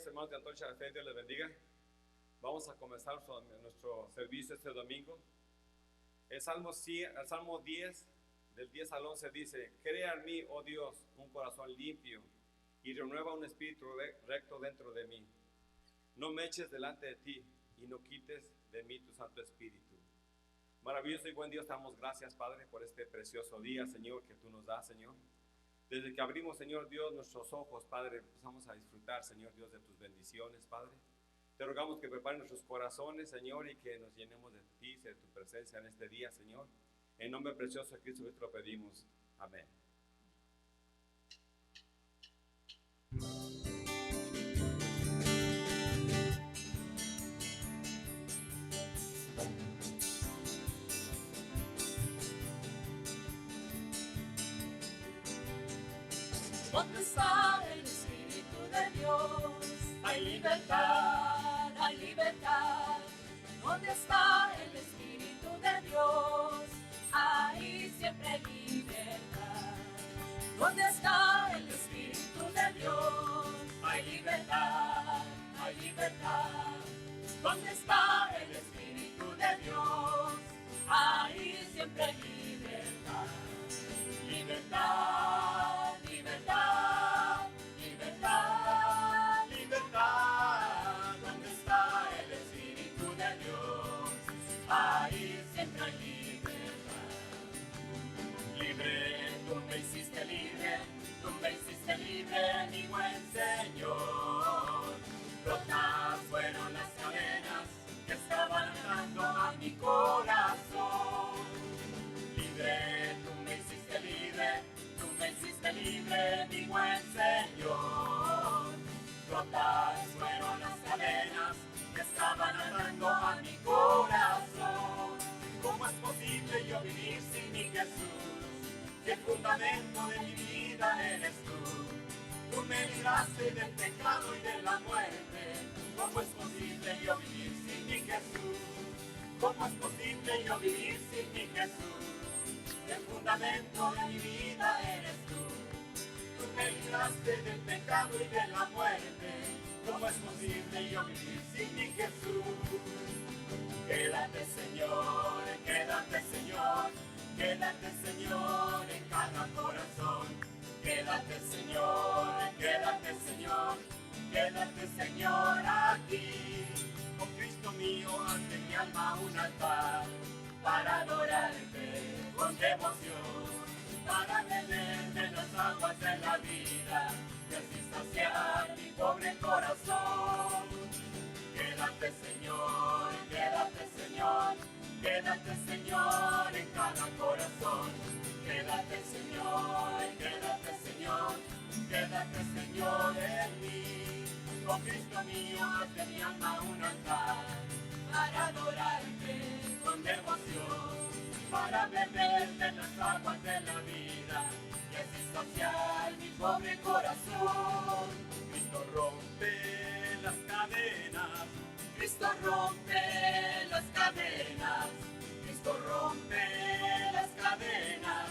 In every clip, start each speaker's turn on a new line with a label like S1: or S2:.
S1: Hermanos de Antorcha de Fe, Dios les bendiga. Vamos a comenzar nuestro servicio este domingo. El Salmo 10, del 10 al 11 dice: Crea en mí, oh Dios, un corazón limpio y renueva un espíritu recto dentro de mí. No me eches delante de ti y no quites de mí tu Santo Espíritu. Maravilloso y buen Dios, te damos gracias, Padre, por este precioso día, Señor, que tú nos das, Señor. Desde que abrimos, Señor Dios, nuestros ojos, Padre, empezamos a disfrutar, Señor Dios, de tus bendiciones, Padre. Te rogamos que preparen nuestros corazones, Señor, y que nos llenemos de ti, de tu presencia en este día, Señor. En nombre precioso de Cristo te lo pedimos. Amén.
S2: ¿Dónde está el Espíritu de Dios? Hay libertad, hay libertad. ¿Dónde está el Espíritu de Dios? Hay siempre libertad. ¿Dónde está el Espíritu de Dios? Hay libertad, hay libertad. ¿Dónde está el Espíritu de Dios? Hay siempre libertad. Libertad, libertad, libertad, libertad. ¿Dónde está el Espíritu de Dios? Ahí siempre hay libertad. Libre, tú me hiciste libre, tú me hiciste libre, mi buen Señor. Rotas fueron las cadenas que estaban atando a mi corazón. Libre, tú me hiciste libre, tú me hiciste libre, mi buen Señor. Rotas fueron las cadenas que estaban atando a mi corazón. ¿Cómo es posible yo vivir sin mi Jesús? Que el fundamento de mi vida eres tú. Tú me libraste del pecado y de la muerte. ¿Cómo es posible yo vivir sin mi Jesús? ¿Cómo es posible yo vivir sin mi Jesús? El fundamento de mi vida eres tú. Tú me libraste del pecado y de la muerte. ¿Cómo es posible yo vivir sin mi Jesús? Señor, quédate Señor, quédate Señor en cada corazón. Quédate Señor, quédate Señor, quédate Señor aquí. Oh Cristo mío, haz de mi alma un altar para adorarte con devoción, para beber de las aguas de la vida y así saciar mi pobre corazón. Quédate Señor, quédate Señor, quédate Señor en cada corazón. Quédate Señor, quédate Señor, quédate Señor en mí. Oh Cristo mío, haz de mi alma un altar para adorarte con devoción, para beber de las aguas de la vida y así saciar mi pobre corazón. Cristo rompe las cadenas, Cristo rompe las cadenas, Cristo rompe las cadenas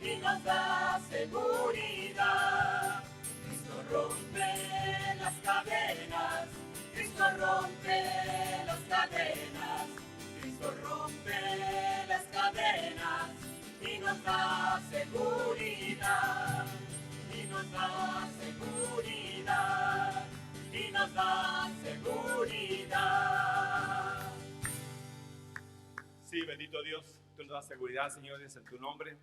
S2: y nos da seguridad. Cristo rompe las cadenas, Cristo rompe las cadenas, Cristo rompe las cadenas y nos da seguridad, y nos da seguridad, y nos da seguridad.
S1: Sí, bendito Dios, tú nos das seguridad, Señor, es en tu nombre.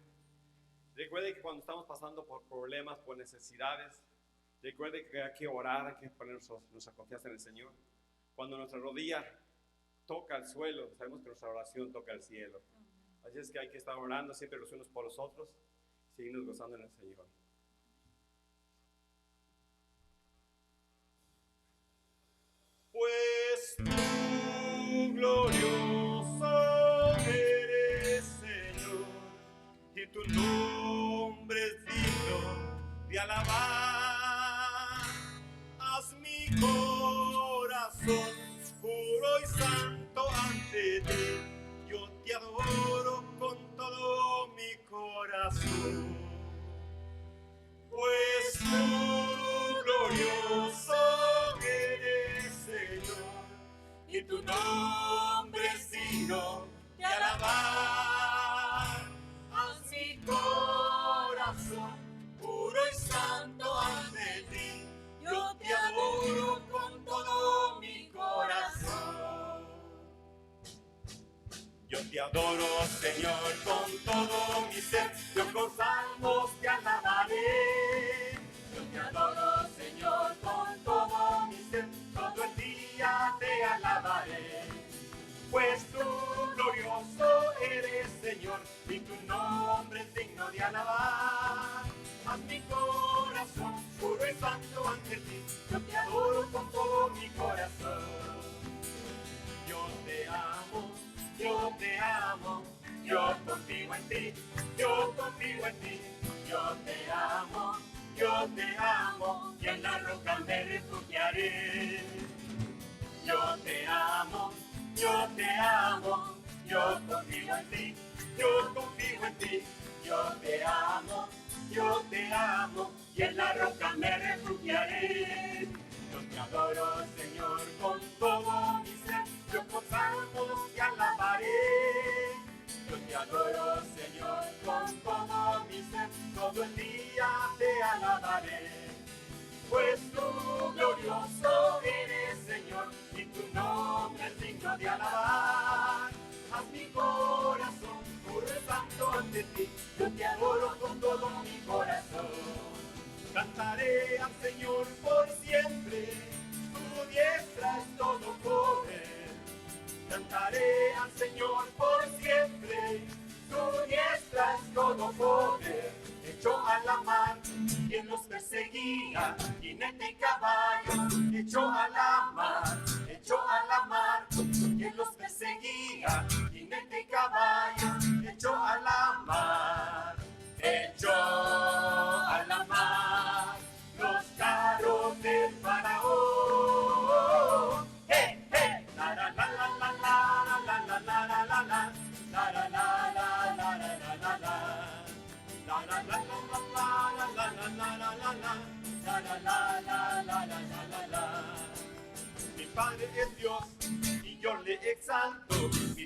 S1: Recuerde que cuando estamos pasando por problemas, por necesidades, recuerde que hay que orar, hay que poner nuestra confianza en el Señor. Cuando nuestra rodilla toca el suelo, sabemos que nuestra oración toca el cielo. Así es que hay que estar orando siempre los unos por los otros y seguirnos gozando en el Señor. Pues tú, glorioso eres, Señor, y tu nombre es digno de alabar. Haz mi corazón puro y santo ante ti, yo te adoro con todo mi corazón. Pues tú, glorioso eres, Señor, y tu nombre es digno de alabar. Haz mi corazón puro y santo ante ti, yo te adoro con todo mi corazón. Yo te adoro, Señor, con todo mi ser, yo con salmos te alabaré. Yo te adoro, Señor, con todo mi ser, todo el día te alabaré. Pues tú, glorioso eres, Señor, y tu nombre es digno de alabar. Haz mi corazón puro y santo ante ti, yo te adoro con todo mi corazón. Yo te amo, yo te amo, yo confío en ti, yo confío en ti. Yo te amo, y en la roca me refugiaré. Yo te amo, yo confío en ti, yo confío en ti. Yo te amo, y en la roca me refugiaré. Yo te adoro, Señor, con todo mi ser, yo con salmos te alabaré. Yo te adoro, Señor, con todo mi ser, todo el día te alabaré. Pues tú, glorioso eres, Señor, y tu nombre es digno de alabar. Haz mi corazón puro y santo ante ti, yo te adoro con todo mi corazón. Cantaré al Señor por siempre, tu diestra es todo poder. Cantaré al Señor por siempre, tu diestra es todo poder. Echó a la mar quien los perseguía, jinete y caballo. Echó a la mar quien los perseguía, jinete y caballo. Echó a la mar, echó a la mar los carros del faraón. ¡Hey, hey! La la la la la la la la la la la la la la la la la la la la. La la la la la la la la la la la la la la. Mi Padre es Dios y yo le exalto. Mi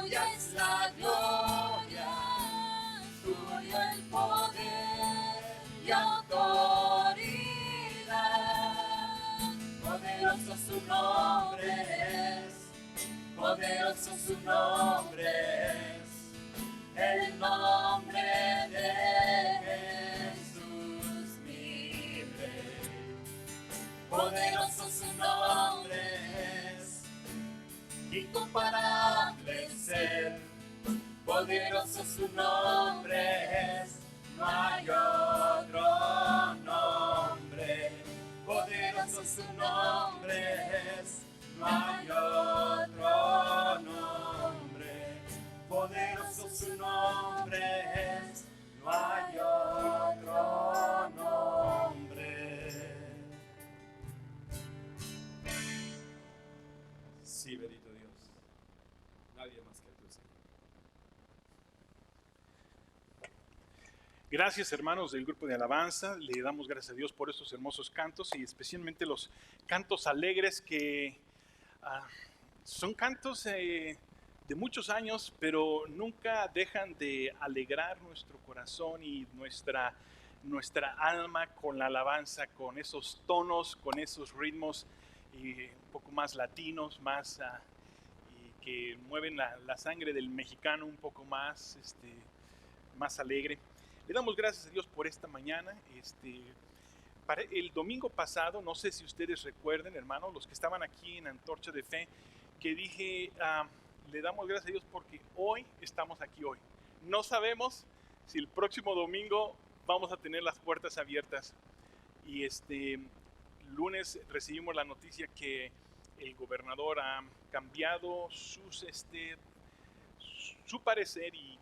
S2: tuya es la gloria, tuyo el poder y autoridad. Poderoso su nombre es, poderoso su nombre es, el nombre de Jesús mi Rey. Poderoso su nombre es, incomparable ser. Poderoso su nombre es, no hay otro nombre. Poderoso su nombre es, no hay otro nombre. Poderoso su nombre es, no hay otro nombre.
S1: Sí, bendito Dios. Nadie más que tú, Señor.
S3: Gracias, hermanos del grupo de alabanza. Le damos gracias a Dios por estos hermosos cantos y especialmente los cantos alegres que son cantos de muchos años, pero nunca dejan de alegrar nuestro corazón y nuestra alma con la alabanza, con esos tonos, con esos ritmos un poco más latinos, más y que mueven la sangre del mexicano un poco más, más alegre. Le damos gracias a Dios por esta mañana. Para el domingo pasado, no sé si ustedes recuerden, hermanos, los que estaban aquí en Antorcha de Fe, que dije, le damos gracias a Dios porque hoy estamos aquí hoy. No sabemos si el próximo domingo vamos a tener las puertas abiertas. Y lunes recibimos la noticia que el gobernador ha cambiado su parecer y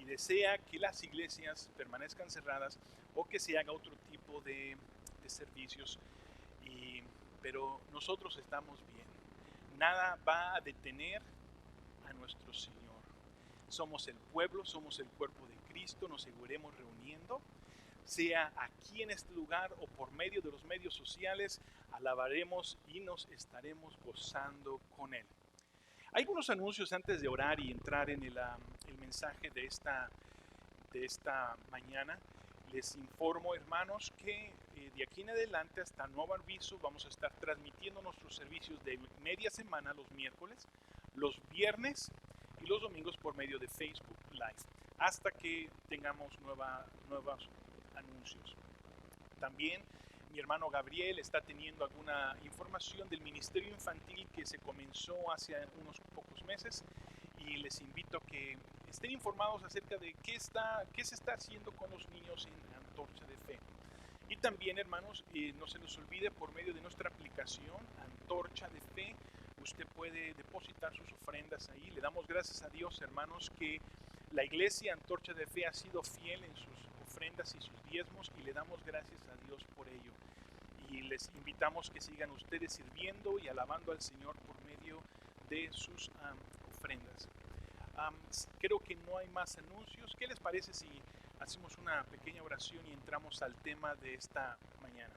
S3: desea que las iglesias permanezcan cerradas o que se haga otro tipo de servicios. Pero nosotros estamos bien. Nada va a detener a nuestro Señor. Somos el pueblo, somos el cuerpo de Cristo, nos seguiremos reuniendo, sea aquí en este lugar o por medio de los medios sociales, alabaremos y nos estaremos gozando con Él. Hay algunos anuncios antes de orar y entrar en el mensaje de esta mañana. Les informo, hermanos, que de aquí en adelante hasta nuevo aviso vamos a estar transmitiendo nuestros servicios de media semana los miércoles, los viernes y los domingos por medio de Facebook Live, hasta que tengamos nuevos anuncios. También mi hermano Gabriel está teniendo alguna información del ministerio infantil que se comenzó hace unos pocos meses y les invito a que estén informados acerca de qué se está haciendo con los niños en Antorcha de Fe. Y también, hermanos, no se nos olvide, por medio de nuestra aplicación Antorcha de Fe, usted puede depositar sus ofrendas ahí. Le damos gracias a Dios, hermanos, que la iglesia Antorcha de Fe ha sido fiel en sus ofrendas y sus diezmos y le damos gracias a Dios por ello. Y les invitamos que sigan ustedes sirviendo y alabando al Señor por medio de sus ofrendas. Creo que no hay más anuncios. ¿Qué les parece si hacemos una pequeña oración y entramos al tema de esta mañana?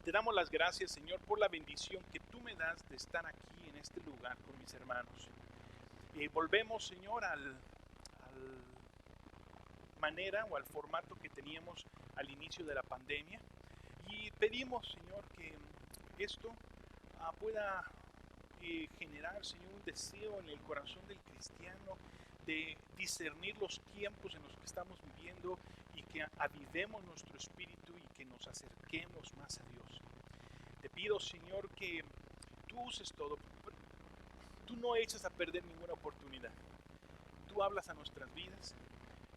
S3: Te damos las gracias, Señor, por la bendición que tú me das de estar aquí en este lugar con mis hermanos. Volvemos, Señor, al manera o al formato que teníamos al inicio de la pandemia y pedimos, Señor, que esto pueda generar, Señor, un deseo en el corazón del cristiano de discernir los tiempos en los que estamos viviendo y que avivemos nuestro espíritu y que nos acerquemos más a Dios. Te pido, Señor, que tú uses todo. Tú no echas a perder ninguna oportunidad. Tú hablas a nuestras vidas.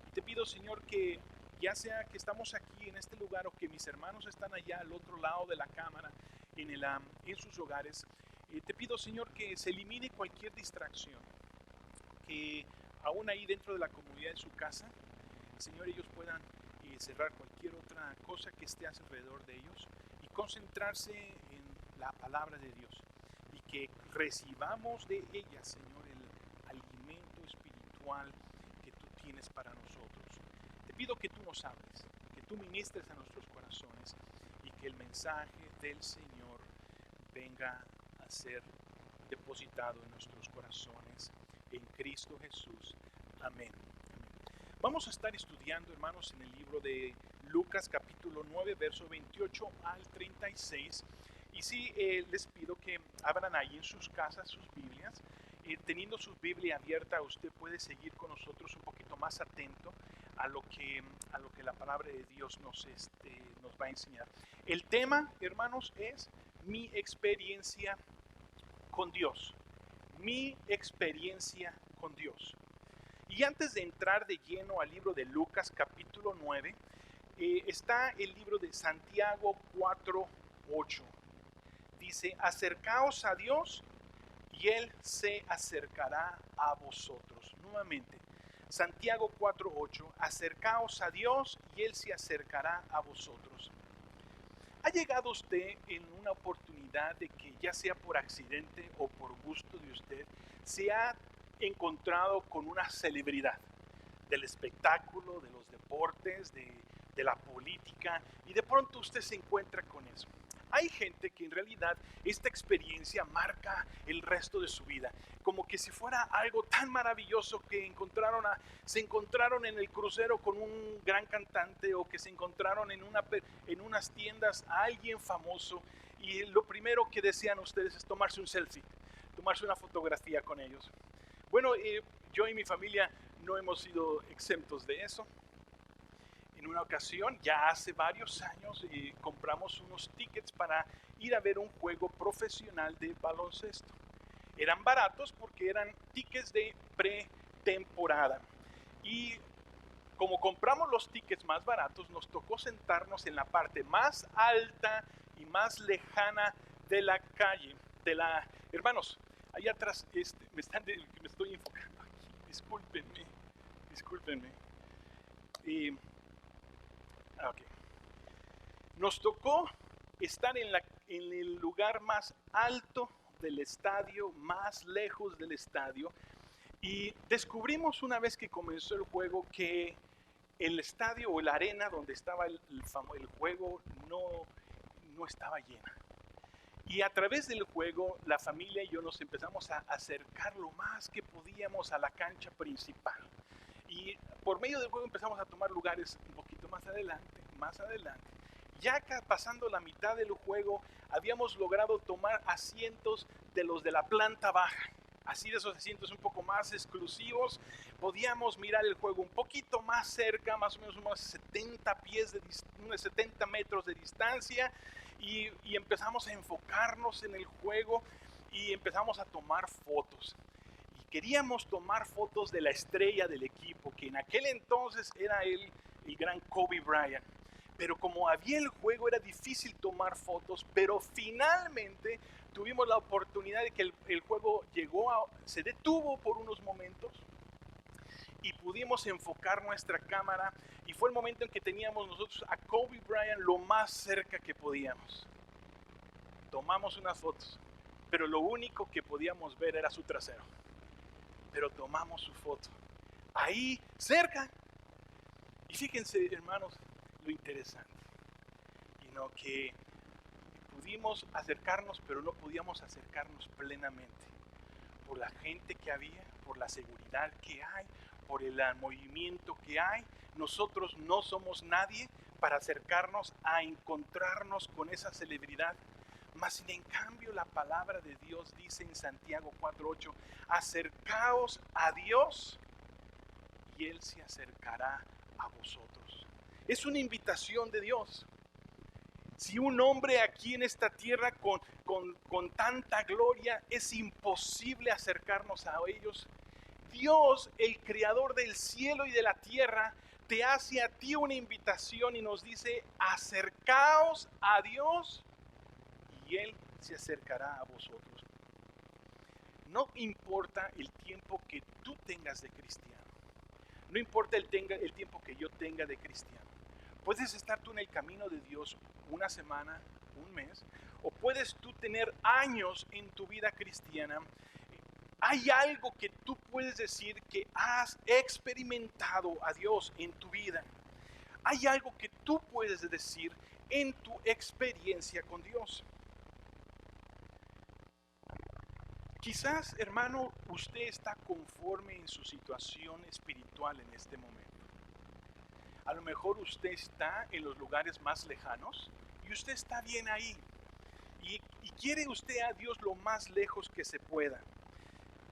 S3: Y te pido, Señor, que ya sea que estamos aquí en este lugar o que mis hermanos están allá al otro lado de la cámara, en sus hogares, te pido, Señor, que se elimine cualquier distracción, que aún ahí dentro de la comunidad de su casa, Señor, ellos puedan cerrar cualquier otra cosa que esté alrededor de ellos y concentrarse en la palabra de Dios y que recibamos de ella, Señor, el alimento espiritual que tú tienes para nosotros. Te pido que tú nos hables, que tú ministres a nuestros corazones y que el mensaje del Señor venga a ser depositado en nuestros corazones en Cristo Jesús. Amén. Vamos a estar estudiando, hermanos, en el libro de Lucas capítulo 9, verso 28 al 36. Y sí, les pido que abran ahí en sus casas sus Biblias. Teniendo su Biblia abierta, usted puede seguir con nosotros un poquito más atento a lo que la palabra de Dios nos va a enseñar. El tema, hermanos, es mi experiencia con Dios. Mi experiencia con Dios. Y antes de entrar de lleno al libro de Lucas capítulo 9, está el libro de Santiago 4:8. Dice, acercaos a Dios y Él se acercará a vosotros. Nuevamente, Santiago 4:8, acercaos a Dios y Él se acercará a vosotros. ¿Ha llegado usted en una oportunidad de que, ya sea por accidente o por gusto de usted, se ha encontrado con una celebridad del espectáculo, de los deportes, de la política, y de pronto usted se encuentra con eso? Hay gente que en realidad esta experiencia marca el resto de su vida, como que si fuera algo tan maravilloso que se encontraron en el crucero con un gran cantante, o que se encontraron en unas tiendas a alguien famoso, y lo primero que desean ustedes es tomarse un selfie, tomarse una fotografía con ellos. Bueno, yo y mi familia no hemos sido exentos de eso. En una ocasión, ya hace varios años, compramos unos tickets para ir a ver un juego profesional de baloncesto. Eran baratos porque eran tickets de pretemporada. Y como compramos los tickets más baratos, nos tocó sentarnos en la parte más alta y más lejana de la calle. Hermanos, allá atrás me estoy enfocando aquí. Discúlpenme. Okay. Nos tocó estar en el lugar más alto del estadio, más lejos del estadio, y descubrimos una vez que comenzó el juego que el estadio o la arena donde estaba el juego no estaba llena. Y a través del juego, la familia y yo nos empezamos a acercar lo más que podíamos a la cancha principal. Y por medio del juego empezamos a tomar lugares un poquito más adelante. Ya pasando la mitad del juego, habíamos logrado tomar asientos de los de la planta baja. Así, de esos asientos un poco más exclusivos, podíamos mirar el juego un poquito más cerca, más o menos unos 70 metros de distancia, y empezamos a enfocarnos en el juego y empezamos a tomar fotos. Queríamos tomar fotos de la estrella del equipo, que en aquel entonces era el gran Kobe Bryant. Pero como había el juego, era difícil tomar fotos, pero finalmente tuvimos la oportunidad de que el juego se detuvo por unos momentos y pudimos enfocar nuestra cámara, y fue el momento en que teníamos nosotros a Kobe Bryant lo más cerca que podíamos. Tomamos unas fotos, pero lo único que podíamos ver era su trasero. Pero tomamos su foto ahí cerca. Y fíjense, hermanos, lo interesante, que pudimos acercarnos, pero no podíamos acercarnos plenamente por la gente que había, por la seguridad que hay, por el movimiento que hay. Nosotros no somos nadie para acercarnos a encontrarnos con esa celebridad. Mas sin en cambio, la palabra de Dios dice en Santiago 4:8, acercaos a Dios y Él se acercará a vosotros. Es una invitación de Dios. Si un hombre aquí en esta tierra con tanta gloria, es imposible acercarnos a ellos, Dios, el creador del cielo y de la tierra, te hace a ti una invitación y nos dice, acercaos a Dios y Él se acercará a vosotros. No importa el tiempo que tú tengas de cristiano, no importa el tiempo que yo tenga de cristiano. Puedes estar tú en el camino de Dios una semana, un mes, o puedes tú tener años en tu vida cristiana. Hay algo que tú puedes decir que has experimentado a Dios en tu vida. Hay algo que tú puedes decir en tu experiencia con Dios. Quizás, hermano, usted está conforme en su situación espiritual en este momento. A lo mejor usted está en los lugares más lejanos y usted está bien ahí. Y quiere usted a Dios lo más lejos que se pueda.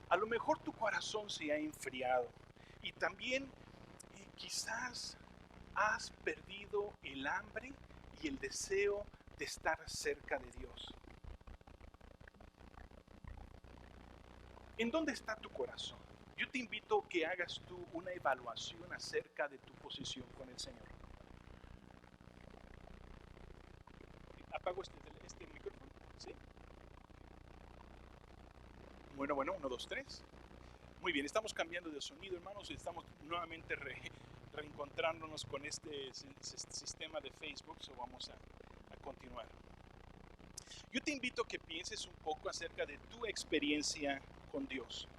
S3: A lo mejor tu corazón se ha enfriado y también quizás has perdido el hambre y el deseo de estar cerca de Dios. ¿En dónde está tu corazón? Yo te invito a que hagas tú una evaluación acerca de tu posición con el Señor. ¿Apago este micrófono? ¿Sí? Bueno, 1, 2, 3. Muy bien, estamos cambiando de sonido, hermanos, y estamos nuevamente reencontrándonos con este sistema de Facebook, so vamos a continuar. Yo te invito a que pienses un poco acerca de tu experiencia con Dios.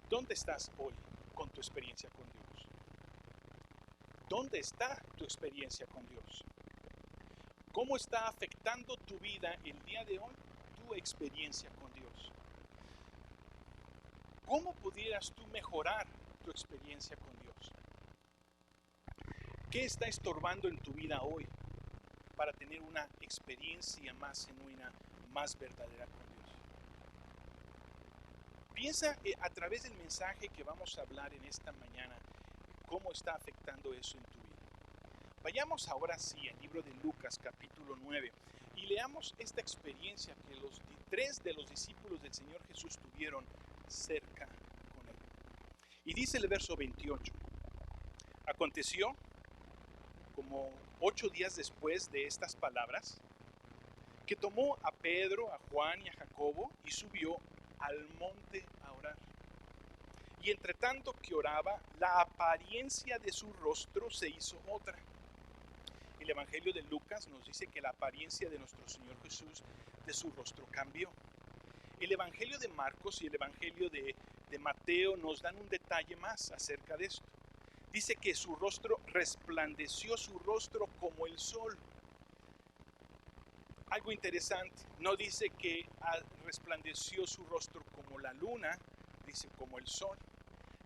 S3: ¿Dónde estás hoy con tu experiencia con Dios? ¿Dónde está tu experiencia con Dios? ¿Cómo está afectando tu vida el día de hoy tu experiencia con Dios? ¿Cómo pudieras tú mejorar tu experiencia con Dios? ¿Qué está estorbando en tu vida hoy para tener una experiencia más genuina, más verdadera con Dios? Piensa a través del mensaje que vamos a hablar en esta mañana, cómo está afectando eso en tu vida. Vayamos ahora sí al libro de Lucas capítulo 9 y leamos esta experiencia que los 3 de los discípulos del Señor Jesús tuvieron cerca con él. Y dice el verso 28, aconteció como 8 días después de estas palabras, que tomó a Pedro, a Juan y a Jacobo y subió al monte a orar. Y entre tanto que oraba, la apariencia de su rostro se hizo otra. El Evangelio de Lucas nos dice que la apariencia de nuestro Señor Jesús, de su rostro cambió. El Evangelio de Marcos y el Evangelio de Mateo nos dan un detalle más acerca de esto. Dice que su rostro resplandeció, su rostro como el sol. Algo interesante, no dice que resplandeció su rostro como la luna, dice como el sol.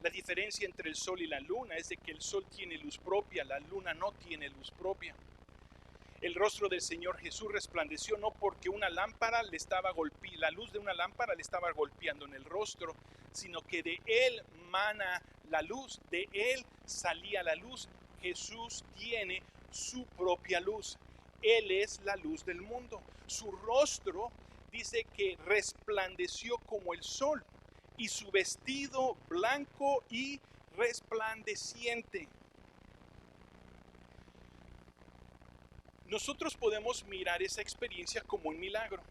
S3: La diferencia entre el sol y la luna es de que el sol tiene luz propia, la luna no tiene luz propia. El rostro del Señor Jesús resplandeció no porque una lámpara la luz de una lámpara le estaba golpeando en el rostro, sino que de él mana la luz, de él salía la luz. Jesús tiene su propia luz. Él es la luz del mundo. Su rostro dice que resplandeció como el sol y su vestido blanco y resplandeciente. Nosotros podemos mirar esa experiencia como un milagro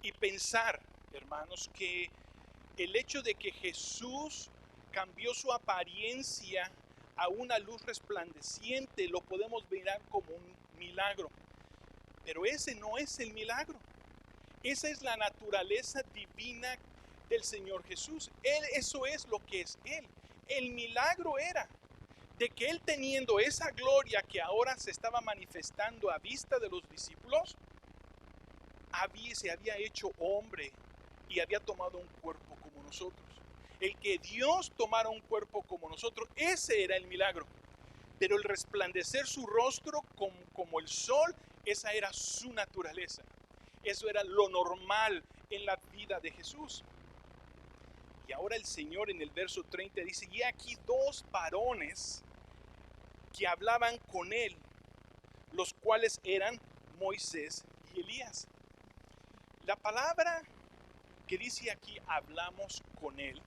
S3: y pensar, hermanos, que el hecho de que Jesús cambió su apariencia a una luz resplandeciente lo podemos mirar como un milagro. Pero ese no es el milagro. Esa es la naturaleza divina del Señor Jesús. Eso es lo que es Él. El milagro era de que Él, teniendo esa gloria que ahora se estaba manifestando a vista de los discípulos, se había hecho hombre y había tomado un cuerpo como nosotros. El que Dios tomara un cuerpo como nosotros, ese era el milagro. Pero el resplandecer su rostro como el sol, esa era su naturaleza. Eso era lo normal en la vida de Jesús. Y ahora el Señor en el verso 30 dice, y aquí 2 varones que hablaban con él, los cuales eran Moisés y Elías. La palabra que dice aquí, hablamos con él,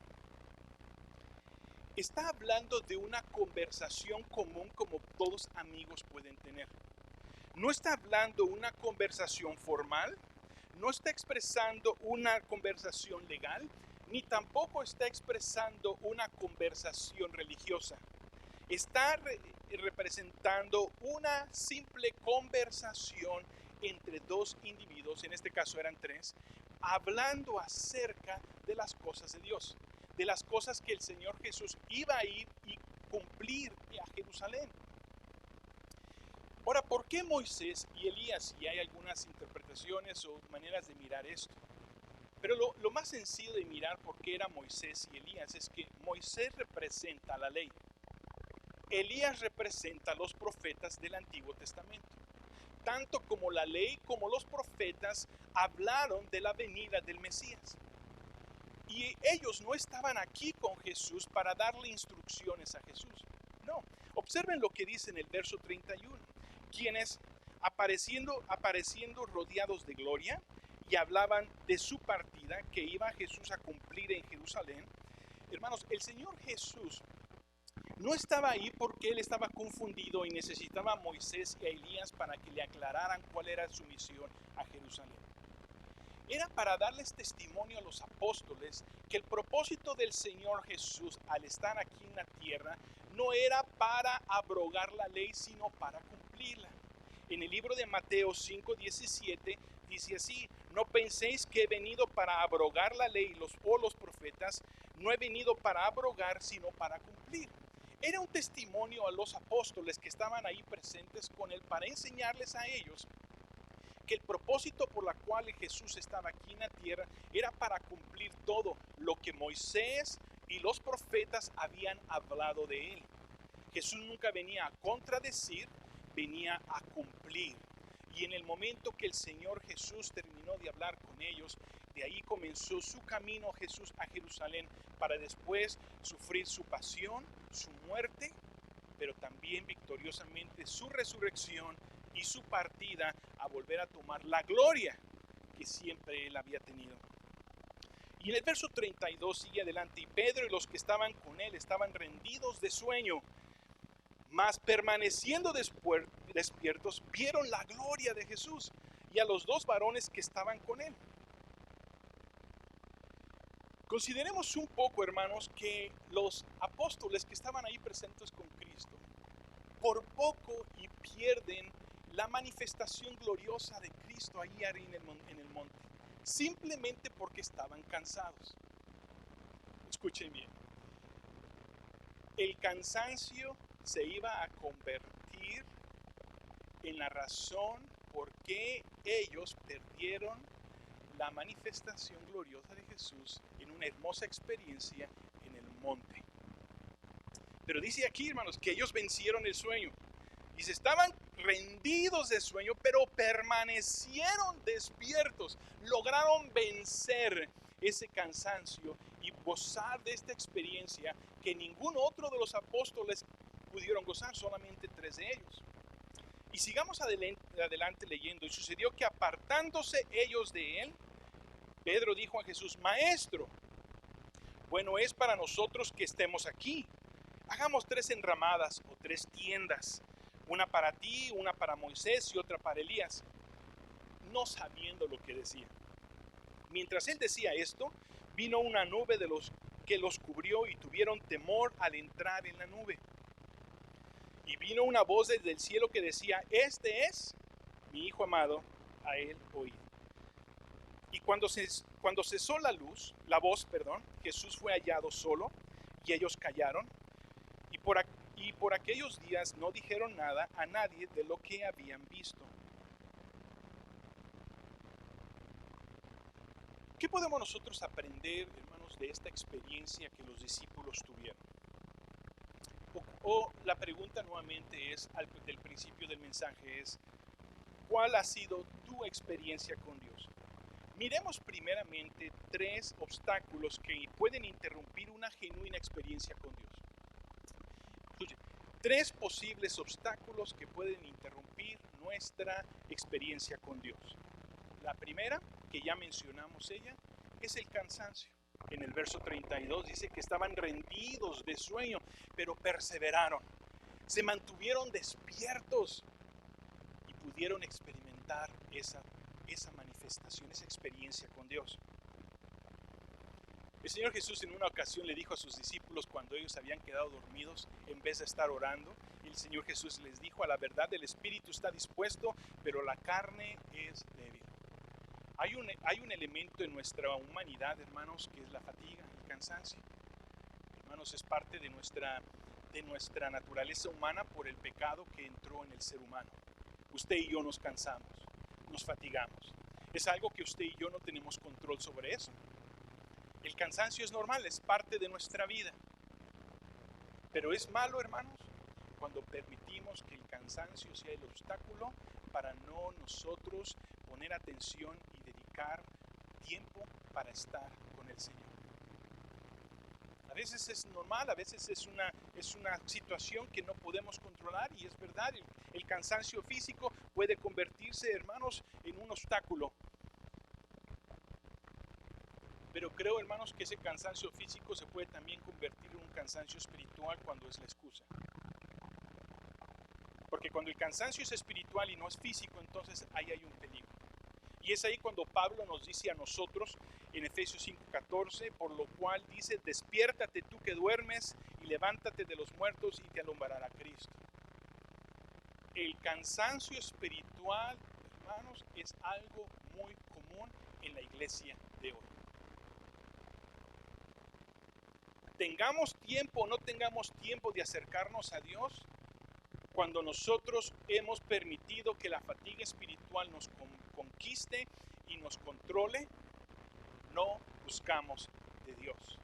S3: está hablando de una conversación común como todos amigos pueden tener. No está hablando una conversación formal, no está expresando una conversación legal, ni tampoco está expresando una conversación religiosa. Está representando una simple conversación entre 2 individuos, en este caso eran 3, hablando acerca de las cosas de Dios, de las cosas que el Señor Jesús iba a ir y cumplir a Jerusalén. Ahora, ¿por qué Moisés y Elías? Y hay algunas interpretaciones o maneras de mirar esto. Pero lo más sencillo de mirar por qué era Moisés y Elías es que Moisés representa la ley. Elías representa a los profetas del Antiguo Testamento. Tanto como la ley como los profetas hablaron de la venida del Mesías. Y ellos no estaban aquí con Jesús para darle instrucciones a Jesús. No, observen lo que dice en el verso 31. Quienes apareciendo rodeados de gloria y hablaban de su partida que iba Jesús a cumplir en Jerusalén. Hermanos, el Señor Jesús no estaba ahí porque él estaba confundido y necesitaba a Moisés y a Elías para que le aclararan cuál era su misión a Jerusalén. Era para darles testimonio a los apóstoles que el propósito del Señor Jesús al estar aquí en la tierra no era para abrogar la ley, sino para cumplirla. En el libro de Mateo 5:17 dice así: no penséis que he venido para abrogar la ley o los profetas, no he venido para abrogar, sino para cumplir. Era un testimonio a los apóstoles que estaban ahí presentes con él para enseñarles a ellos que el propósito por la cual Jesús estaba aquí en la tierra era para cumplir todo lo que Moisés y los profetas habían hablado de él. Jesús nunca venía a contradecir, venía a cumplir. Y en el momento que el Señor Jesús terminó de hablar con ellos, de ahí comenzó su camino Jesús a Jerusalén para después sufrir su pasión, su muerte, pero también victoriosamente su resurrección y su partida a volver a tomar la gloria que siempre él había tenido. Y en el verso 32 sigue adelante: y Pedro y los que estaban con él estaban rendidos de sueño, mas permaneciendo despiertos vieron la gloria de Jesús y a los dos varones que estaban con él. Consideremos un poco, hermanos, que los apóstoles que estaban ahí presentes con Cristo, por poco y pierden la manifestación gloriosa de Cristo ahí en el monte, simplemente porque estaban cansados. Escuchen bien, el cansancio se iba a convertir en la razón por qué ellos perdieron la manifestación gloriosa de Jesús en una hermosa experiencia en el monte. Pero dice aquí, hermanos, que ellos vencieron el sueño. Dice, estaban rendidos de sueño, pero permanecieron despiertos. Lograron vencer ese cansancio y gozar de esta experiencia que ningún otro de los apóstoles pudieron gozar, solamente 3 de ellos. Y sigamos adelante leyendo. Y sucedió que apartándose ellos de él, Pedro dijo a Jesús: Maestro, bueno es para nosotros que estemos aquí. Hagamos 3 enramadas o 3 tiendas, una para ti, una para Moisés y otra para Elías. No sabiendo lo que decía. Mientras él decía esto, vino una nube de los que los cubrió y tuvieron temor al entrar en la nube. Y vino una voz desde el cielo que decía: Este es mi Hijo amado, a él oíd. Y cuando cesó la voz, Jesús fue hallado solo y ellos callaron. Y por aquellos días no dijeron nada a nadie de lo que habían visto. ¿Qué podemos nosotros aprender, hermanos, de esta experiencia que los discípulos tuvieron? O la pregunta nuevamente es, del principio del mensaje es: ¿cuál ha sido tu experiencia con Dios? Miremos primeramente 3 obstáculos que pueden interrumpir una genuina experiencia con Dios. 3 posibles obstáculos que pueden interrumpir nuestra experiencia con Dios. La primera, que ya mencionamos es el cansancio. En el verso 32 dice que estaban rendidos de sueño, pero perseveraron. Se mantuvieron despiertos y pudieron experimentar esa manifestación, esa experiencia con Dios. El Señor Jesús en una ocasión le dijo a sus discípulos, cuando ellos habían quedado dormidos, en vez de estar orando, el Señor Jesús les dijo: a la verdad el espíritu está dispuesto, pero la carne es débil. Hay un elemento en nuestra humanidad, hermanos, que es la fatiga, el cansancio. Hermanos, es parte de nuestra naturaleza humana por el pecado que entró en el ser humano. usted y yo nos cansamos, nos fatigamos. Es algo que usted y yo no tenemos control sobre eso. El cansancio es normal, es parte de nuestra vida. Pero es malo, hermanos, cuando permitimos que el cansancio sea el obstáculo para no nosotros poner atención y dedicar tiempo para estar con el Señor. A veces es normal, a veces es una situación que no podemos controlar, y es verdad, el cansancio físico puede convertirse, hermanos, en un obstáculo. Pero creo, hermanos, que ese cansancio físico se puede también convertir en un cansancio espiritual cuando es la excusa. Porque cuando el cansancio es espiritual y no es físico, entonces ahí hay un peligro. Y es ahí cuando Pablo nos dice a nosotros en Efesios 5:14, por lo cual dice, despiértate tú que duermes y levántate de los muertos y te alumbrará Cristo. El cansancio espiritual, hermanos, es algo muy común en la iglesia de hoy. Tengamos tiempo o no tengamos tiempo de acercarnos a Dios, cuando nosotros hemos permitido que la fatiga espiritual nos conquiste y nos controle, no buscamos de Dios.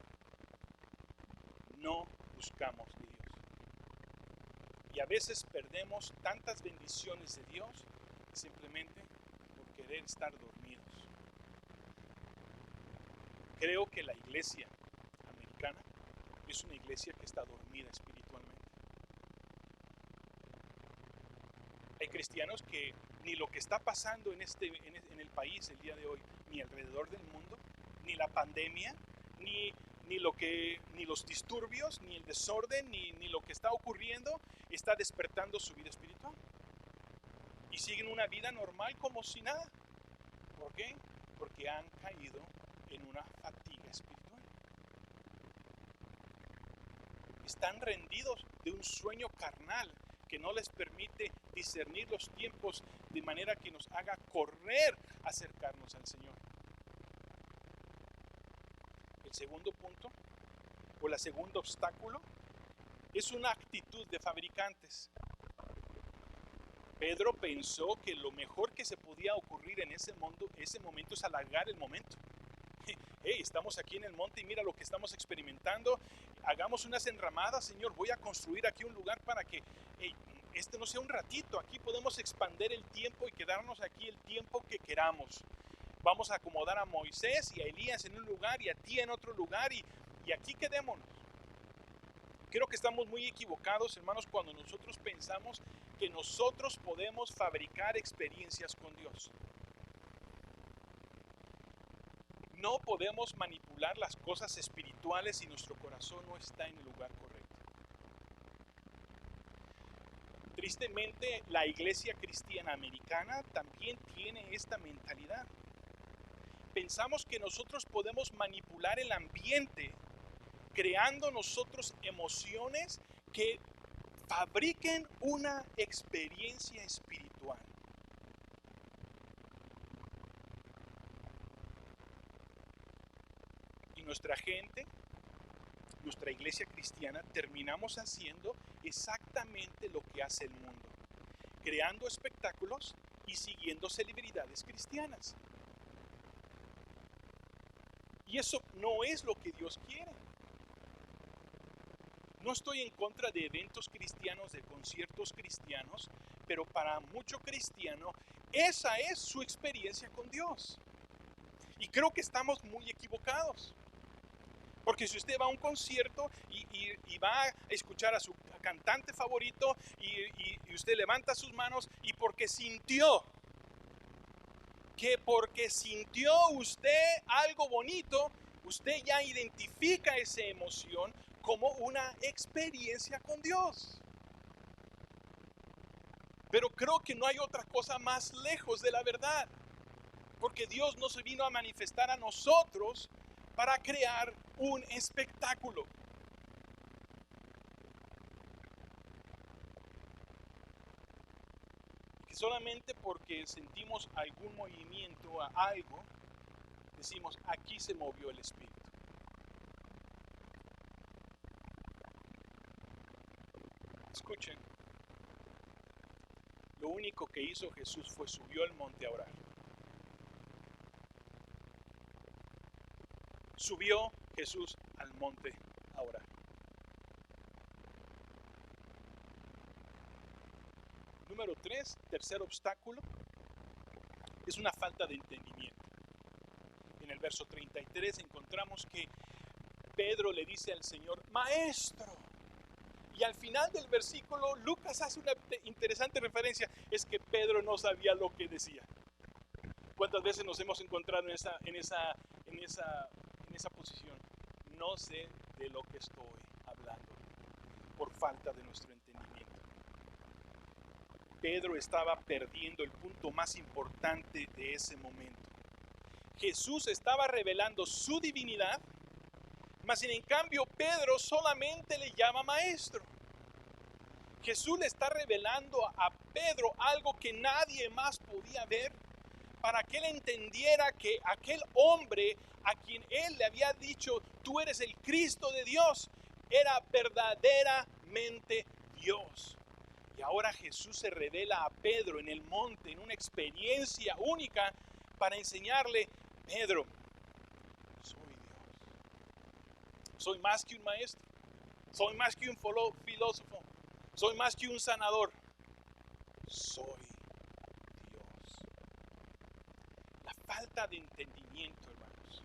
S3: No buscamos de Dios. Y a veces perdemos tantas bendiciones de Dios simplemente por querer estar dormidos. Creo que la iglesia americana es una iglesia que está dormida espiritualmente. Hay cristianos que ni lo que está pasando en el país el día de hoy, ni alrededor del mundo, ni la pandemia, ni los disturbios, ni el desorden, ni lo que está ocurriendo, está despertando su vida espiritual. Y siguen una vida normal como si nada. ¿Por qué? Porque han caído en una fatiga espiritual. Están rendidos de un sueño carnal que no les permite discernir los tiempos de manera que nos haga correr a acercarnos al Señor. El segundo punto, o el segundo obstáculo, es una actitud de fabricantes. Pedro pensó que lo mejor que se podía ocurrir en ese momento es alargar el momento. Hey, estamos aquí en el monte y mira lo que estamos experimentando. Hagamos unas enramadas, Señor. Voy a construir aquí un lugar para que este no sea un ratito. Aquí podemos expandir el tiempo y quedarnos aquí el tiempo que queramos. Vamos a acomodar a Moisés y a Elías en un lugar y a ti en otro lugar y aquí quedémonos. Creo que estamos muy equivocados, hermanos, cuando nosotros pensamos que nosotros podemos fabricar experiencias con Dios. No podemos manipular las cosas espirituales si nuestro corazón no está en el lugar correcto. Tristemente, la iglesia cristiana americana también tiene esta mentalidad. Pensamos que nosotros podemos manipular el ambiente creando nosotros emociones que fabriquen una experiencia espiritual. Y nuestra gente, nuestra iglesia cristiana, terminamos haciendo exactamente lo que hace el mundo, creando espectáculos y siguiendo celebridades cristianas. Y eso no es lo que Dios quiere. No estoy en contra de eventos cristianos, de conciertos cristianos, pero para mucho cristiano esa es su experiencia con Dios. Y creo que estamos muy equivocados. Porque si usted va a un concierto y va a escuchar a su cantante favorito y usted levanta sus manos y porque sintió usted algo bonito, usted ya identifica esa emoción como una experiencia con Dios. Pero creo que no hay otra cosa más lejos de la verdad. Porque Dios no se vino a manifestar a nosotros para crear un espectáculo. Que solamente porque sentimos algún movimiento a algo, decimos, aquí se movió el Espíritu. Escuchen, Lo único que hizo Jesús fue subió al monte a orar. Subió Jesús al monte a orar. Número 3, tercer obstáculo, es una falta de entendimiento. En el verso 33 encontramos que Pedro le dice al Señor, Maestro. Y al final del versículo, Lucas hace una interesante referencia, es que Pedro no sabía lo que decía. ¿Cuántas veces nos hemos encontrado en esa posición? No sé de lo que estoy hablando, por falta de nuestro entendimiento. Pedro estaba perdiendo el punto más importante de ese momento. Jesús estaba revelando su divinidad, mas en cambio Pedro solamente le llama maestro. Jesús le está revelando a Pedro algo que nadie más podía ver, para que él entendiera que aquel hombre a quien él le había dicho, tú eres el Cristo de Dios, era verdaderamente Dios. Y ahora Jesús se revela a Pedro en el monte, en una experiencia única, para enseñarle, Pedro, soy Dios. Soy más que un maestro, soy más que un filósofo, soy más que un sanador, soy Dios. La falta de entendimiento, hermanos,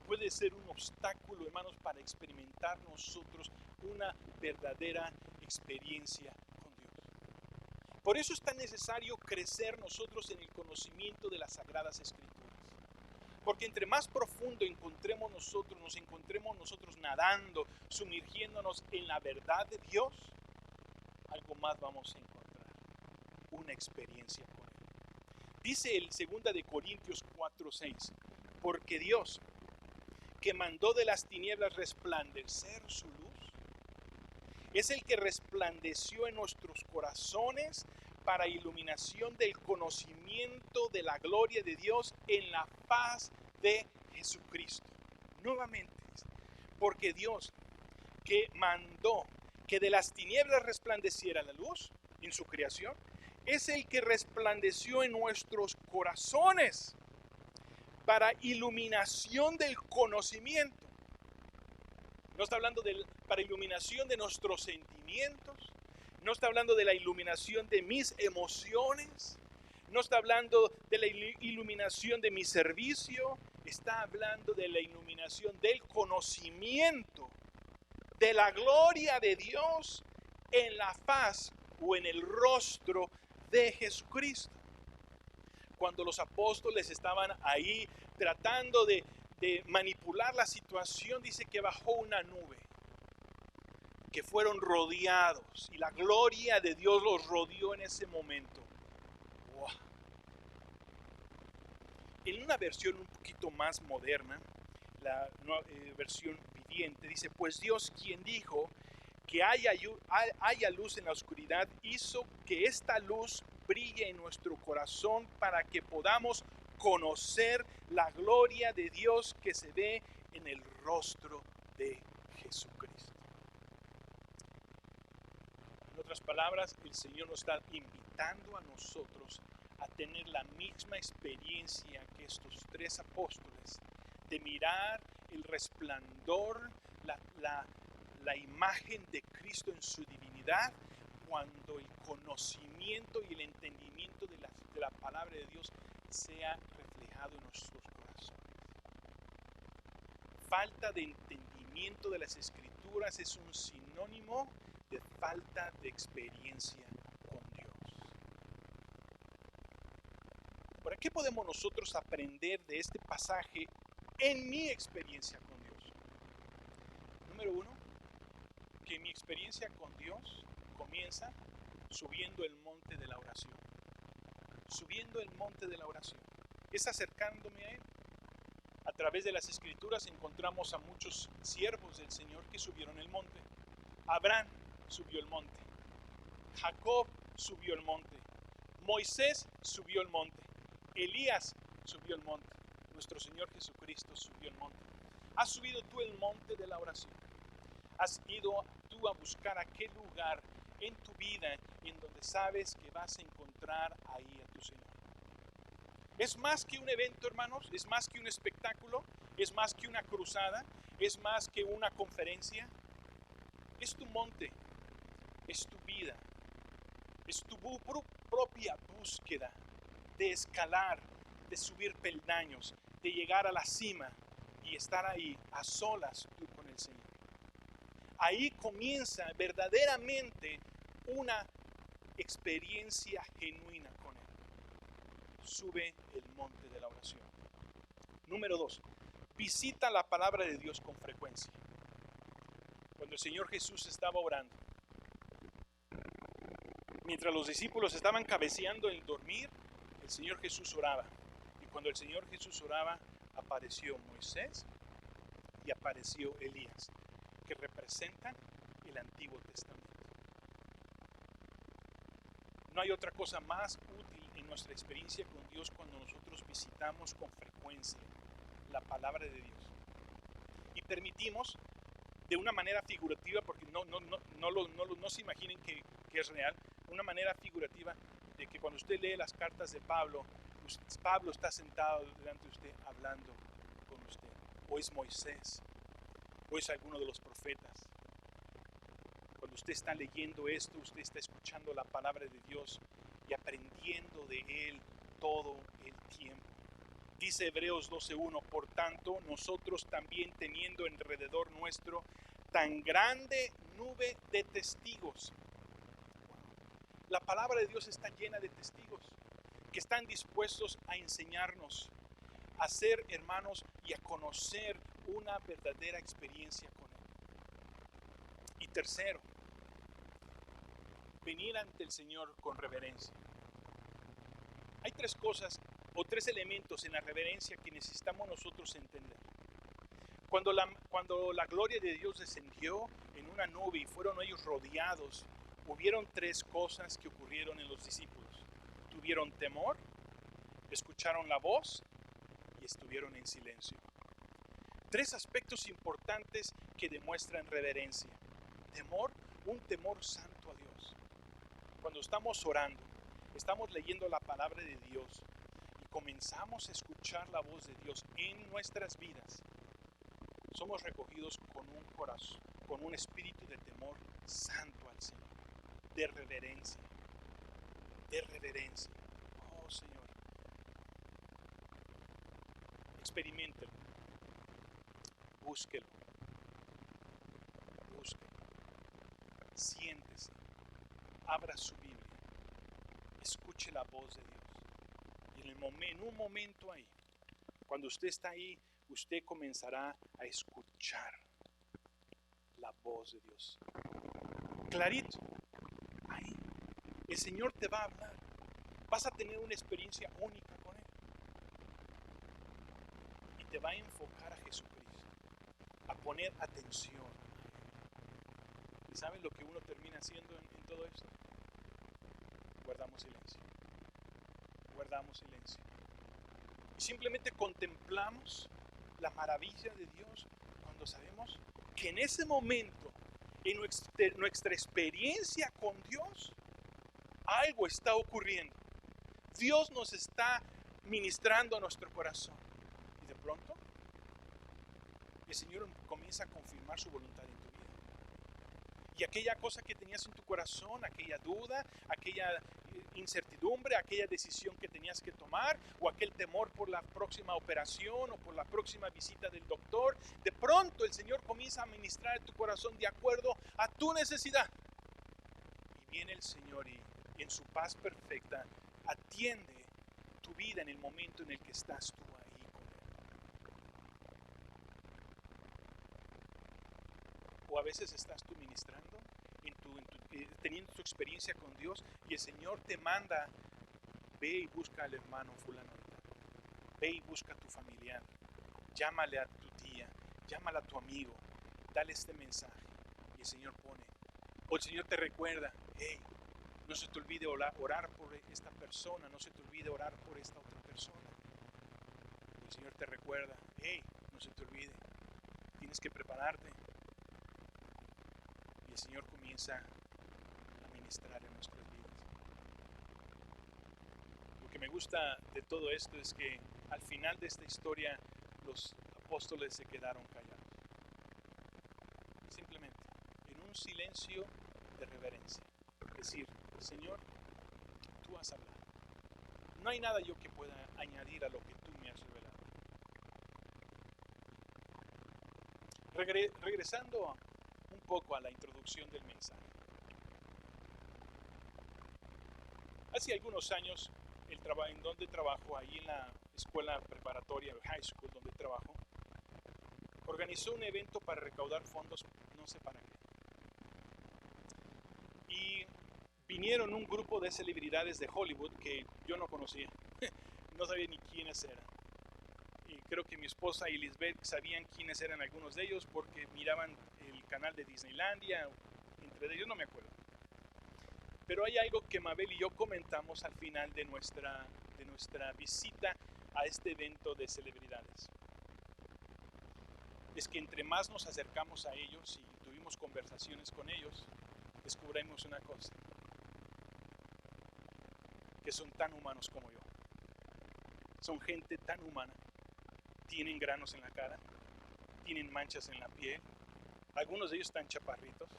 S3: puede ser un obstáculo, hermanos, para experimentar nosotros una verdadera experiencia con Dios. Por eso es tan necesario crecer nosotros en el conocimiento de las Sagradas Escrituras. Porque entre más profundo nos encontremos nosotros nadando, sumergiéndonos en la verdad de Dios, algo más vamos a encontrar, una experiencia con Él. Dice el 2 de Corintios 4:6, porque Dios, que mandó de las tinieblas resplandecer su luz, es el que resplandeció en nuestros corazones para iluminación del conocimiento de la gloria de Dios en la faz de Jesucristo. Nuevamente, porque Dios, que mandó que de las tinieblas resplandeciera la luz en su creación, es el que resplandeció en nuestros corazones para iluminación del conocimiento. No está hablando para iluminación de nuestros sentimientos, no está hablando de la iluminación de mis emociones, no está hablando de la iluminación de mi servicio, está hablando de la iluminación del conocimiento de la gloria de Dios en la faz o en el rostro de Jesucristo. Cuando los apóstoles estaban ahí tratando de manipular la situación, dice que bajó una nube, que fueron rodeados y la gloria de Dios los rodeó en ese momento. ¡Wow! En una versión un poquito más moderna, la versión viviente, dice, pues Dios, quien dijo que haya luz en la oscuridad, hizo que esta luz brille en nuestro corazón para que podamos conocer la gloria de Dios que se ve en el rostro de Jesucristo. En otras palabras, el Señor nos está invitando a nosotros a tener la misma experiencia que estos tres apóstoles, de mirar el resplandor, la imagen de Cristo en su divinidad, cuando el conocimiento y el entendimiento de la palabra de Dios sea reflejado en nuestros corazones. Falta de entendimiento de las Escrituras es un sinónimo de falta de experiencia con Dios. ¿Para qué podemos nosotros aprender de este pasaje en mi experiencia con Dios? Número 1, que mi experiencia con Dios comienza subiendo el monte de la oración. Subiendo el monte de la oración. Es acercándome a Él. A través de las Escrituras encontramos a muchos siervos del Señor que subieron el monte. Abraham subió el monte. Jacob subió el monte. Moisés subió el monte. Elías subió el monte. Nuestro Señor Jesucristo subió el monte. ¿Has subido tú el monte de la oración? ¿Has ido tú a buscar aquel lugar en tu vida en donde sabes que vas a encontrar ahí a tu Señor. Es más que un evento, hermanos, es más que un espectáculo, es más que una cruzada, es más que una conferencia. Es tu monte, es tu vida, es tu propia búsqueda de escalar, de subir peldaños, de llegar a la cima y estar ahí a solas tú con el Señor. Ahí comienza verdaderamente una experiencia genuina con Él. Sube el monte de la oración. Número 2, visita la palabra de Dios con frecuencia. Cuando el Señor Jesús estaba orando, mientras los discípulos estaban cabeceando en dormir, el Señor Jesús oraba. Y cuando el Señor Jesús oraba, apareció Moisés y apareció Elías, que representan el Antiguo Testamento. No hay otra cosa más útil en nuestra experiencia con Dios cuando nosotros visitamos con frecuencia la palabra de Dios y permitimos de una manera figurativa, porque no se imaginen que es real, una manera figurativa de que cuando usted lee las cartas de Pablo, Pablo está sentado delante de usted hablando con usted, o es Moisés, o es alguno de los profetas. Cuando usted está leyendo esto, usted está escuchando la palabra de Dios y aprendiendo de Él todo el tiempo. Dice Hebreos 12:1, por tanto, nosotros también teniendo alrededor nuestro tan grande nube de testigos. La palabra de Dios está llena de testigos que están dispuestos a enseñarnos, a ser hermanos y a conocer una verdadera experiencia con Él. Y tercero, venir ante el Señor con reverencia. Hay tres cosas o tres elementos en la reverencia que necesitamos nosotros entender. Cuando la gloria de Dios descendió en una nube y fueron ellos rodeados, hubieron tres cosas que ocurrieron en los discípulos. Tuvieron temor, escucharon la voz y estuvieron en silencio. Tres aspectos importantes que demuestran reverencia. Temor, un temor santo a Dios. Cuando estamos orando, estamos leyendo la palabra de Dios y comenzamos a escuchar la voz de Dios en nuestras vidas, somos recogidos con un corazón, con un espíritu de temor santo al Señor, de reverencia, de reverencia. Oh Señor, experiméntelo, búsquelo, siéntese, abra su Biblia, escuche la voz de Dios. Y en un momento ahí, cuando usted está ahí, usted comenzará a escuchar la voz de Dios. Clarito, ahí, el Señor te va a hablar. Vas a tener una experiencia única con Él. Y te va a enfocar a Jesucristo, a poner atención. ¿Y saben lo que uno termina haciendo en todo esto? Guardamos silencio. Guardamos silencio. Y simplemente contemplamos la maravilla de Dios cuando sabemos que en ese momento, en nuestra experiencia con Dios, algo está ocurriendo. Dios nos está ministrando a nuestro corazón. Y de pronto, el Señor comienza a confirmar su voluntad en tu vida. Y aquella cosa que tenías en tu corazón, aquella duda, aquella incertidumbre, aquella decisión que tenías que tomar, o aquel temor por la próxima operación o por la próxima visita del doctor, de pronto el Señor comienza a ministrar en tu corazón de acuerdo a tu necesidad. Y viene el Señor y en su paz perfecta atiende tu vida en el momento en el que estás tú ahí con Él. O a veces estás tú ministrando, teniendo tu experiencia con Dios, y el Señor te manda: ve y busca al hermano fulano, ve y busca a tu familiar, llámale a tu tía, llámale a tu amigo, dale este mensaje. Y el Señor pone, o el Señor te recuerda: hey, no se te olvide orar por esta persona, no se te olvide orar por esta otra persona. El Señor te recuerda: hey, no se te olvide, tienes que prepararte. Y el Señor comienza a ministrar en nuestras vidas. Lo que me gusta de todo esto es que al final de esta historia los apóstoles se quedaron callados. Simplemente en un silencio de reverencia. Decir, Señor, tú has hablado. No hay nada yo que pueda añadir a lo que tú me has revelado. Regresando un poco a la introducción del mensaje. Hace algunos años, en donde trabajo, ahí en la escuela preparatoria, el high school donde trabajo, organizó un evento para recaudar fondos, no sé para qué. Y vinieron un grupo de celebridades de Hollywood que yo no conocía, no sabía ni quiénes eran. Y creo que mi esposa y Lisbeth sabían quiénes eran algunos de ellos porque miraban el canal de Disneylandia, entre ellos no me acuerdo. Pero hay algo que Mabel y yo comentamos al final de nuestra visita a este evento de celebridades. Es que entre más nos acercamos a ellos y tuvimos conversaciones con ellos, descubrimos una cosa, que son tan humanos como yo. Son gente tan humana. Tienen granos en la cara, tienen manchas en la piel, algunos de ellos están chaparritos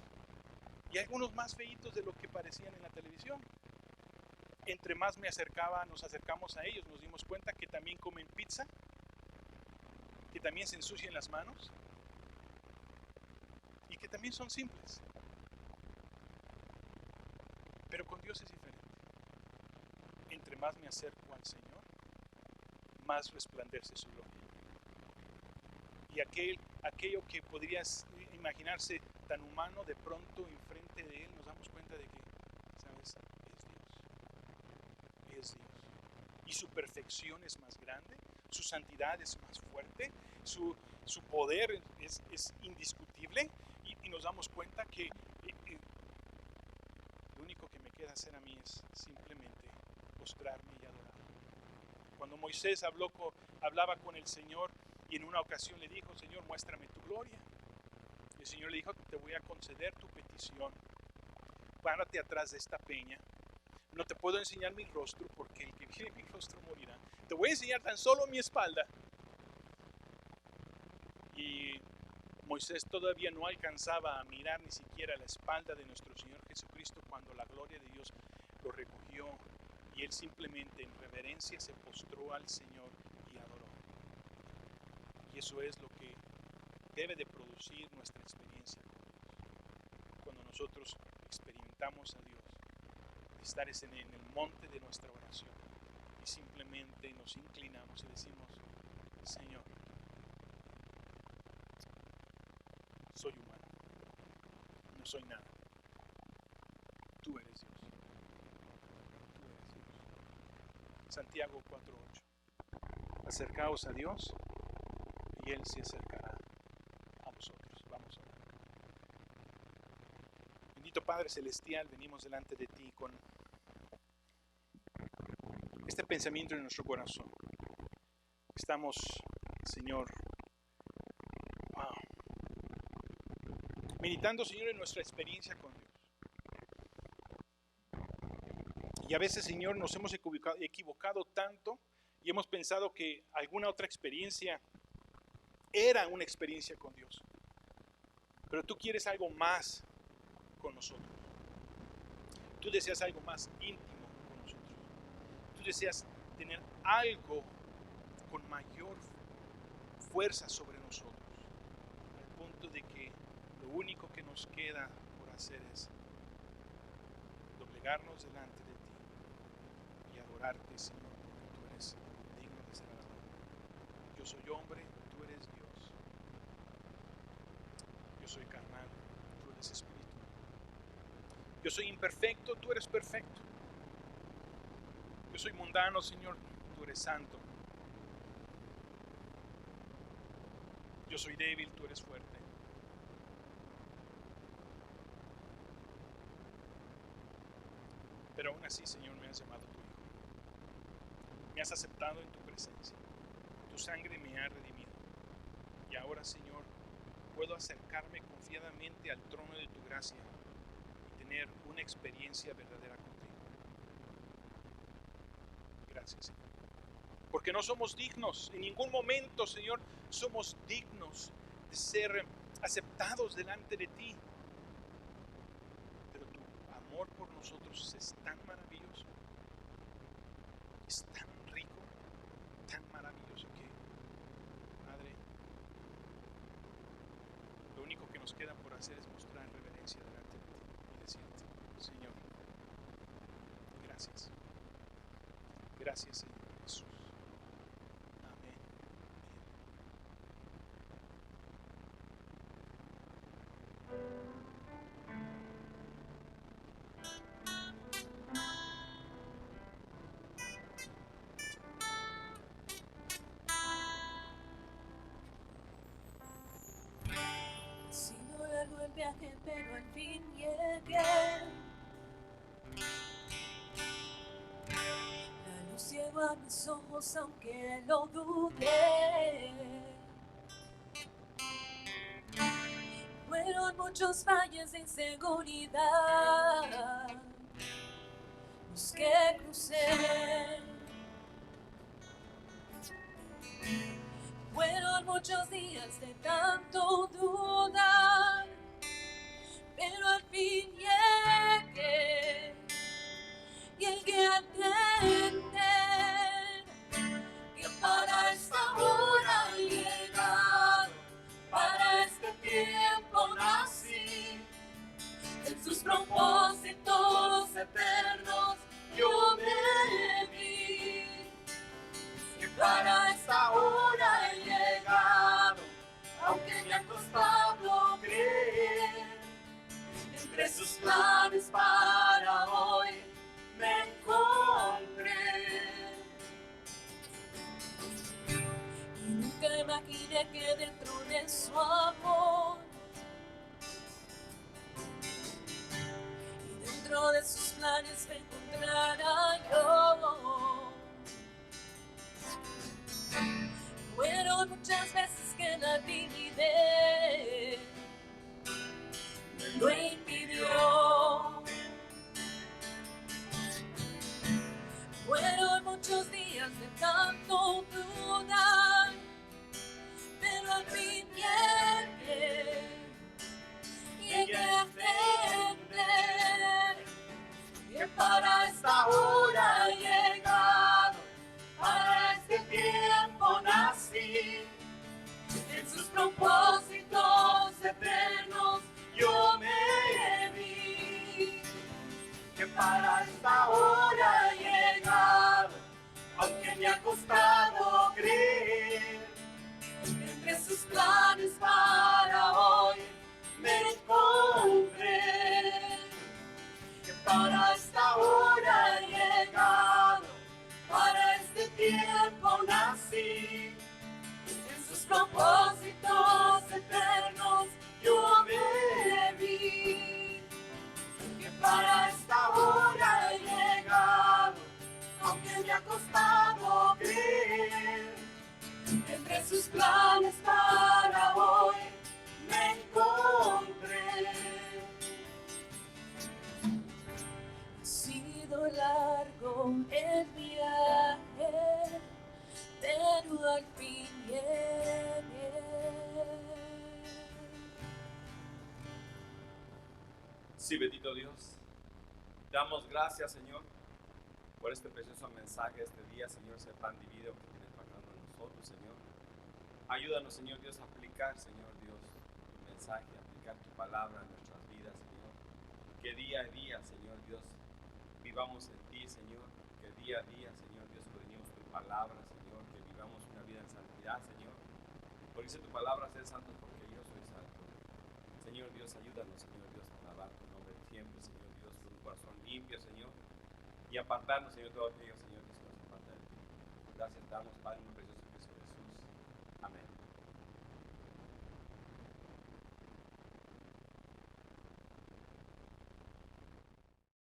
S3: y algunos más feitos de lo que parecían en la televisión. Entre más nos acercamos a ellos, nos dimos cuenta que también comen pizza, que también se ensucian las manos y que también son simples. Pero con Dios es diferente. Entre más me acerco al Señor, más resplandece su gloria. Y aquello que podrías imaginarse tan humano, de pronto enfrente de Él nos damos cuenta de que, ¿sabes? Es Dios. Y su perfección es más grande, su santidad es más fuerte, su poder es indiscutible, y nos damos cuenta que lo único que me queda hacer a mí es simplemente postrarme y adorar. Cuando Moisés hablaba con el Señor y en una ocasión le dijo, Señor, muéstrame tu gloria. Y el Señor le dijo, te voy a conceder tu petición. Párate atrás de esta peña. No te puedo enseñar mi rostro porque el que viene mi rostro morirá. Te voy a enseñar tan solo mi espalda. Y Moisés todavía no alcanzaba a mirar ni siquiera la espalda de nuestro Señor Jesucristo cuando la gloria de Dios lo recogió y él simplemente en reverencia se postró al Señor y adoró. Y eso es lo que debe de producir nuestra experiencia con Dios. Cuando nosotros experimentamos a Dios, estar en el monte de nuestra oración y simplemente nos inclinamos y decimos, Señor, soy humano, no soy nada. Tú eres Dios. Tú eres Dios. Santiago 4:8. Acercaos a Dios y Él se acercará a vosotros. Vamos a orar. Bendito Padre Celestial, venimos delante de ti con este pensamiento en nuestro corazón. Estamos, Señor, meditando, Señor, en nuestra experiencia con Dios. Y a veces, Señor, nos hemos equivocado tanto y hemos pensado que alguna otra experiencia era una experiencia con Dios. Pero tú quieres algo más con nosotros. Tú deseas algo más íntimo con nosotros. Tú deseas tener algo con mayor fuerza sobre nosotros. Al punto de que lo único que nos queda por hacer es doblegarnos delante de ti y adorarte, Señor, porque tú eres digno de ser alabado. Yo soy hombre, tú eres Dios. Yo soy carnal, tú eres espíritu. Yo soy imperfecto, tú eres perfecto. Yo soy mundano, Señor, tú eres santo. Yo soy débil, tú eres fuerte. Pero aún así, Señor, me has llamado tu Hijo. Me has aceptado en tu presencia. Tu sangre me ha redimido. Y ahora, Señor, puedo acercarme confiadamente al trono de tu gracia y tener una experiencia verdadera contigo. Gracias, Señor. Porque no somos dignos, en ningún momento, Señor, somos dignos de ser aceptados delante de ti. Pero tu amor por nosotros es tan maravilloso, es tan rico, tan maravilloso que, Padre, lo único que nos queda por hacer es mostrar reverencia delante de ti y decirte, Señor, gracias. Gracias, Señor Jesús. Amén.
S4: Ha sido largo el viaje, pero al fin llegué. La luz llegó a mis ojos, aunque lo dudé. Fueron muchos valles de inseguridad los que crucé. Fueron muchos días de tanto dudar, pero al fin llegué. Llegué a entender que para esta hora he llegado, para este tiempo nací. En sus propósitos eternos yo me vi. Que para esta hora he llegado, aunque me ha costado creer. Entre sus planes para hoy me encontré. Y nunca imaginé que dentro de su amor y dentro de sus planes me encontrara yo. Fueron muchas veces que la timidez me lo impidió. Fueron muchos días de tanto dudar, pero al fin llegué a entender que para esta hora he llegado, para este tiempo nací. En sus propósitos eternos yo me vi. Que para esta hora he llegado, aunque me ha costado creer. Entre sus planes para hoy me encontré. Que para esta hora he llegado, para este tiempo nací. En sus propósitos eternos yo me vi. Que para esta hora he llegado, aunque me ha costado creer. Entre sus planes para hoy me encontré. Ha sido largo el viaje, pero al fin llegué.
S1: Sí, bendito Dios. Damos gracias, Señor, por este precioso mensaje este día, Señor, ese pan divino que tienes pagando en nosotros, Señor. Ayúdanos, Señor Dios, a aplicar, Señor Dios, tu mensaje, a aplicar tu palabra en nuestras vidas, Señor. Que día a día, Señor Dios, vivamos en ti, Señor. Que día a día, Señor Dios, escudriñemos tu palabra, Señor. Que vivamos una vida en santidad, Señor. Porque dice tu palabra, ser santo porque yo soy santo. Señor Dios, ayúdanos, Señor Dios, a alabar tu nombre siempre, Señor Dios, con un corazón limpio, Señor. Y apartarnos, Señor, todo aquello, Señor, que se nos aparta de ti. Gracias damos, Padre, en el precioso Cristo Jesús. Amén.